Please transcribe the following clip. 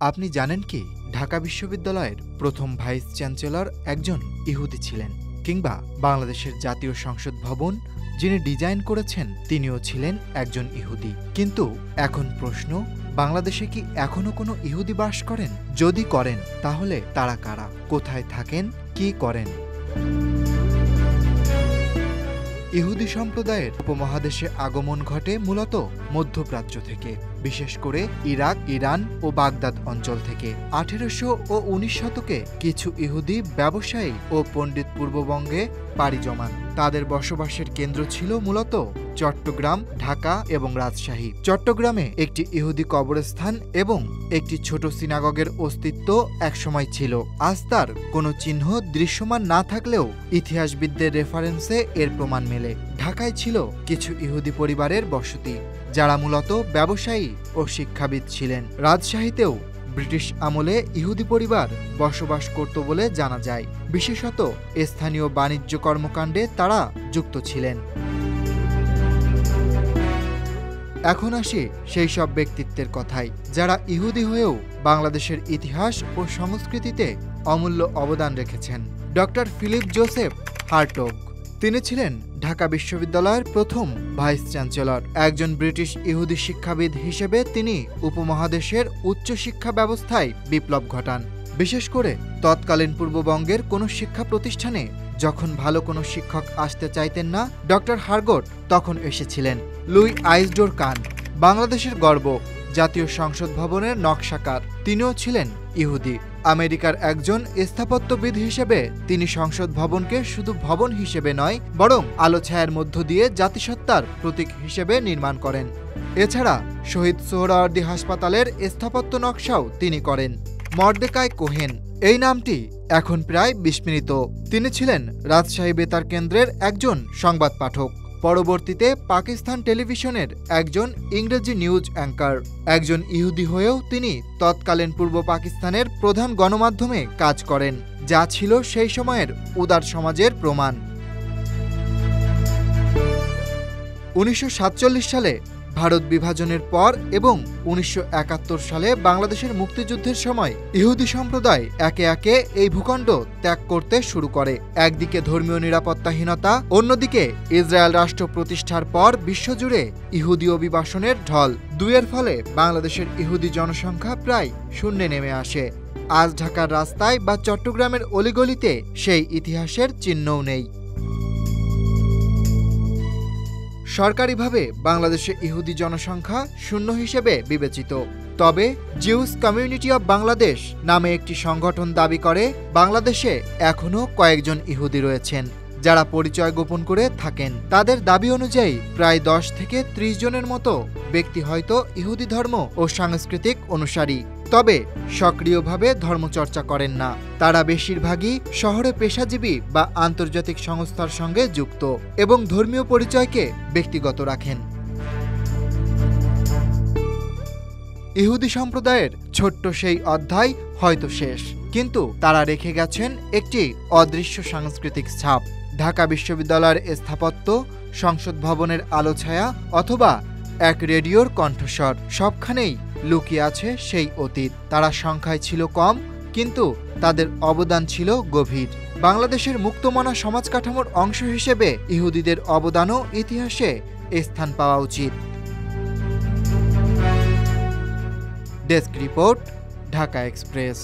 আপনি জানেন কি ঢাকা বিশ্ববিদ্যালয়ের প্রথম ভাইস চ্যান্সেলর একজন ইহুদি ছিলেন, কিংবা বাংলাদেশের জাতীয় সংসদ ভবন যিনি ডিজাইন করেছেন তিনিও ছিলেন একজন ইহুদি। কিন্তু এখন প্রশ্ন, বাংলাদেশে কি এখনো কোনো ইহুদি বাস করেন? যদি করেন তাহলে তারা কারা, কোথায় থাকেন, কি করেন? ইহুদি সম্প্রদায়ের উপমহাদেশে আগমন ঘটে মূলত মধ্যপ্রাচ্য থেকে, বিশেষ করে ইরাক, ইরান ও বাগদাদ অঞ্চল থেকে। 1800 ও 19 শতকে কিছু ইহুদি ব্যবসায়ী ও পণ্ডিত পূর্ববঙ্গে পাড়ি জমান। তাদের বসবাসের কেন্দ্র ছিল মূলত চট্টগ্রাম, ঢাকা এবং রাজশাহী। চট্টগ্রামে একটি ইহুদি কবরস্থান এবং একটি ছোট সিনাগগের অস্তিত্ব একসময় ছিল। আজ তার কোনো চিহ্ন দৃশ্যমান না থাকলেও ইতিহাসবিদদের রেফারেন্সে এর প্রমাণ মেলে। ঢাকায় ছিল কিছু ইহুদি পরিবারের বসতি, যারা মূলত ব্যবসায়ী ও শিক্ষাবিদ ছিলেন। রাজশাহীতেও ব্রিটিশ আমলে ইহুদি পরিবার বসবাস করত বলে জানা যায়। বিশেষত স্থানীয় বাণিজ্য কর্মকাণ্ডে তারা যুক্ত ছিলেন। এখন আসি সেই সব ব্যক্তিত্বের কথায়, যারা ইহুদি হয়েও বাংলাদেশের ইতিহাস ও সংস্কৃতিতে অমূল্য অবদান রেখেছেন। ডক্টর ফিলিপ জোসেফ হার্টগ, তিনি ছিলেন ঢাকা বিশ্ববিদ্যালয়ের প্রথম ভাইস চ্যান্সেলর। একজন ব্রিটিশ ইহুদি শিক্ষাবিদ হিসেবে তিনি উপমহাদেশের উচ্চশিক্ষা ব্যবস্থায় বিপ্লব ঘটান। বিশেষ করে তৎকালীন পূর্ববঙ্গের কোনো শিক্ষা প্রতিষ্ঠানে যখন ভালো কোনো শিক্ষক আসতে চাইতেন না, ডক্টর হার্টগ তখন এসেছিলেন। লুই আইসডোর কান, বাংলাদেশের গর্ব, জাতীয় সংসদ ভবনের নকশাকার, তিনিও ছিলেন ইহুদি। আমেরিকার একজন স্থাপত্যবিদ হিসেবে তিনি সংসদ ভবনকে শুধু ভবন হিসেবে নয়, বরং আলো ছায়ার মধ্য দিয়ে জাতিসত্তার প্রতীক হিসেবে নির্মাণ করেন। এছাড়া শহীদ সোহরাওয়ার্দী হাসপাতালের স্থাপত্য নকশাও তিনি করেন। মর্দেকাই কোহেন, এই নামটি এখন প্রায় বিস্মৃত। তিনি ছিলেন রাজশাহী বেতার কেন্দ্রের একজন সংবাদ পাঠক, পরবর্তীতে পাকিস্তান টেলিভিশনের একজন ইংরেজি নিউজ অ্যাঙ্কার। একজন ইহুদি হয়েও তিনি তৎকালীন পূর্ব পাকিস্তানের প্রধান গণমাধ্যমে কাজ করেন, যা ছিল সেই সময়ের উদার সমাজের প্রমাণ। 1947 সালে ভারত বিভাজনের পর এবং 1971 সালে বাংলাদেশের মুক্তিযুদ্ধের সময় ইহুদি সম্প্রদায় একে একে এই ভূখণ্ড ত্যাগ করতে শুরু করে। একদিকে ধর্মীয় নিরাপত্তাহীনতা, অন্যদিকে ইসরায়েল রাষ্ট্র প্রতিষ্ঠার পর বিশ্বজুড়ে ইহুদি অভিবাসনের ঢল। দুয়ের ফলে বাংলাদেশের ইহুদি জনসংখ্যা প্রায় শূন্যে নেমে আসে। আজ ঢাকার রাস্তায় বা চট্টগ্রামের অলিগলিতে সেই ইতিহাসের চিহ্নও নেই। সরকারিভাবে বাংলাদেশে ইহুদি জনসংখ্যা শূন্য হিসেবে বিবেচিত। তবে জিউস কমিউনিটি অব বাংলাদেশ নামে একটি সংগঠন দাবি করে বাংলাদেশে এখনও কয়েকজন ইহুদি রয়েছেন, যারা পরিচয় গোপন করে থাকেন। তাদের দাবি অনুযায়ী প্রায় 10 থেকে 30 জনের মতো ব্যক্তি হয়তো ইহুদি ধর্ম ও সাংস্কৃতিক অনুসারী, তবে সক্রিয়ভাবে ধর্মচর্চা করেন না। তারা বেশিরভাগই শহরে পেশাজীবী বা আন্তর্জাতিক সংস্থার সঙ্গে যুক্ত এবং ধর্মীয় পরিচয়কে ব্যক্তিগত রাখেন। ইহুদি সম্প্রদায়ের ছোট্ট সেই অধ্যায় হয়তো শেষ, কিন্তু তারা রেখে গেছেন একটি অদৃশ্য সাংস্কৃতিক ছাপ। ঢাকা বিশ্ববিদ্যালয়ের স্থাপত্য, সংসদ ভবনের আলো ছায়া অথবা এক রেডিওর কণ্ঠস্বর, সবখানেই লুকিয়ে আছে সেই অতীত। তারা সংখ্যায় ছিল কম, কিন্তু তাদের অবদান ছিল গভীর। বাংলাদেশের মুক্তমনা সমাজ কাঠামোর অংশ হিসেবে ইহুদিদের অবদানও ইতিহাসে স্থান পাওয়া উচিত। Desk report, Dhaka express.